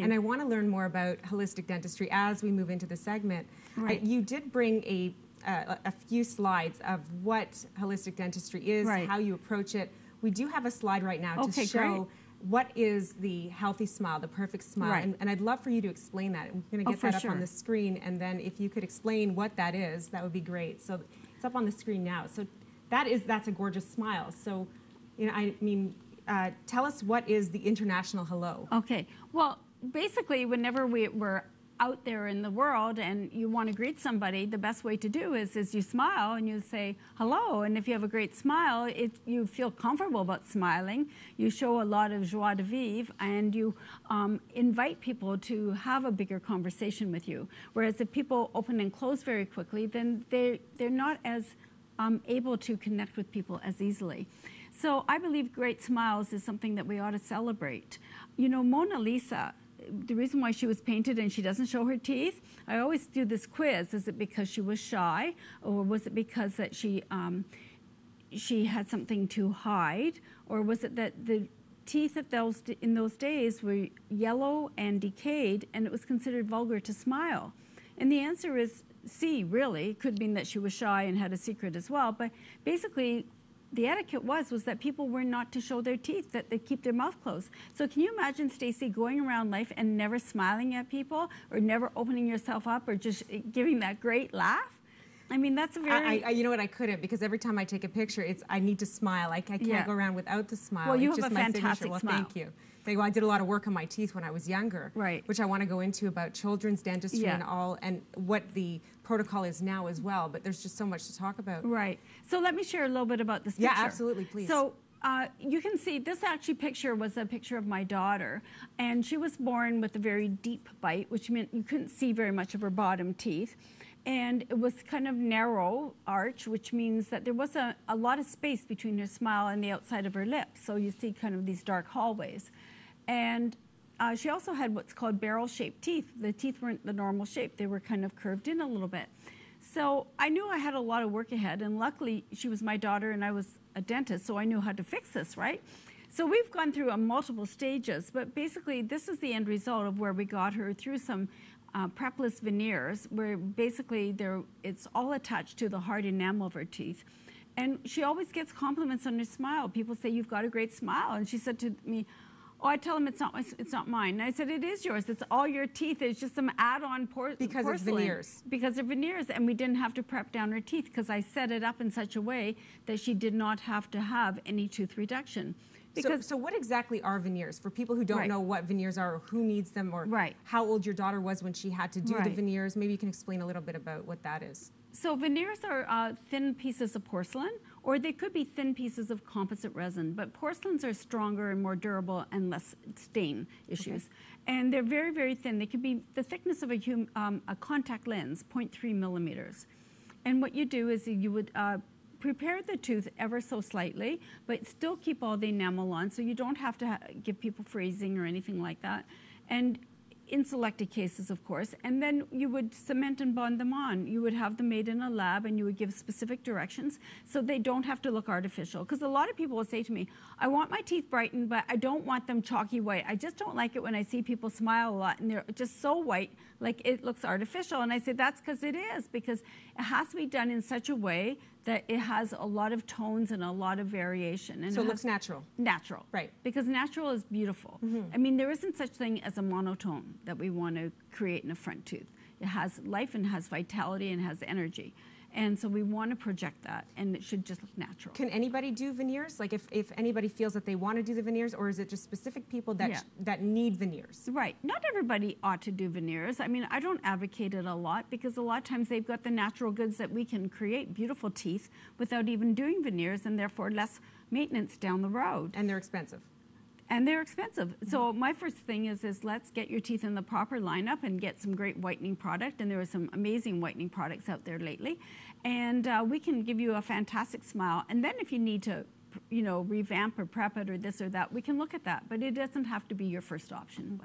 And I want to learn more about holistic dentistry as we move into the segment. Right. You did bring a few slides of what holistic dentistry is, Right. how you approach it. We do have a slide right now to Okay, show great. what is the healthy smile, the perfect smile. Right. And I'd love for you to explain that. We're going to get for that up sure. on the screen, and then if you could explain what that is, that would be great. So it's up on the screen now. So that's a gorgeous smile. So, you know, I mean, tell us what is the international hello. Okay. Well, basically, whenever we're out there in the world and you want to greet somebody, the best way to do is you smile and you say hello. And if you have a great smile, you feel comfortable about smiling. You show a lot of joie de vivre, and you invite people to have a bigger conversation with you. Whereas if people open and close very quickly, then they're not as able to connect with people as easily. So I believe great smiles is something that we ought to celebrate. You know, Mona Lisa, the reason why she was painted and she doesn't show her teeth, I always do this quiz. Is it because she was shy, or was it because that she had something to hide, or was it that the teeth in those days were yellow and decayed, and it was considered vulgar to smile? And the answer is C, really. It could mean that she was shy and had a secret as well, but basically the etiquette was that people were not to show their teeth, that they keep their mouth closed. So can you imagine, Stacey, going around life and never smiling at people, or never opening yourself up, or just giving that great laugh? I mean, that's a very... you know what, I couldn't, because every time I take a picture, I need to smile. I can't go around without the smile. Well, you it's have just a my fantastic signature. Well, smile. thank you. Well, I did a lot of work on my teeth when I was younger, right, which I want to go into about children's dentistry and all, and what the protocol is now as well. But there's just so much to talk about. Right. So let me share a little bit about this picture. Yeah, absolutely, please. So you can see this picture was a picture of my daughter, and she was born with a very deep bite, which meant you couldn't see very much of her bottom teeth. And it was kind of narrow arch, which means that there was a lot of space between her smile and the outside of her lips. So you see kind of these dark hallways. And she also had what's called barrel-shaped teeth. The teeth weren't the normal shape. They were kind of curved in a little bit. So I knew I had a lot of work ahead, and luckily she was my daughter and I was a dentist, so I knew how to fix this, right? So we've gone through multiple stages, but basically this is the end result of where we got her through some prepless veneers, where basically it's all attached to the hard enamel of her teeth. And she always gets compliments on her smile. People say, "You've got a great smile." And she said to me, "Oh, I tell them it's not mine." And I said, "It is yours. It's all your teeth. It's just some add-on porcelain." Because it's veneers. Because they're veneers, and we didn't have to prep down her teeth because I set it up in such a way that she did not have to have any tooth reduction. So what exactly are veneers? For people who don't know what veneers are, or who needs them, or how old your daughter was when she had to do the veneers, maybe you can explain a little bit about what that is. So veneers are thin pieces of porcelain, or they could be thin pieces of composite resin, but porcelains are stronger and more durable and less stain issues. And they're very, very thin. They could be the thickness of a contact lens, 0.3 millimeters. And what you do is you would prepare the tooth ever so slightly, but still keep all the enamel on, so you don't have to give people freezing or anything like that. And in selected cases, of course, and then you would cement and bond them on. You would have them made in a lab, and you would give specific directions so they don't have to look artificial. Because a lot of people will say to me, "I want my teeth brightened, but I don't want them chalky white. I just don't like it when I see people smile a lot and they're just so white, like it looks artificial." And I say, that's because it is, because it has to be done in such a way that it has a lot of tones and a lot of variation. And so it looks natural. Natural. Right. Because natural is beautiful. I mean, there isn't such thing as a monotone that we want to create in a front tooth. It has life and has vitality and has energy. And so we want to project that, and it should just look natural. Can anybody do veneers? Like if anybody feels that they want to do the veneers, or is it just specific people that need veneers? Right. Not everybody ought to do veneers. I mean, I don't advocate it a lot, because a lot of times they've got the natural goods that we can create beautiful teeth without even doing veneers, and therefore less maintenance down the road. And they're expensive. And they're expensive. So my first thing is let's get your teeth in the proper lineup and get some great whitening product. And there are some amazing whitening products out there lately. And we can give you a fantastic smile. And then if you need to, revamp or prep it or this or that, we can look at that. But it doesn't have to be your first option.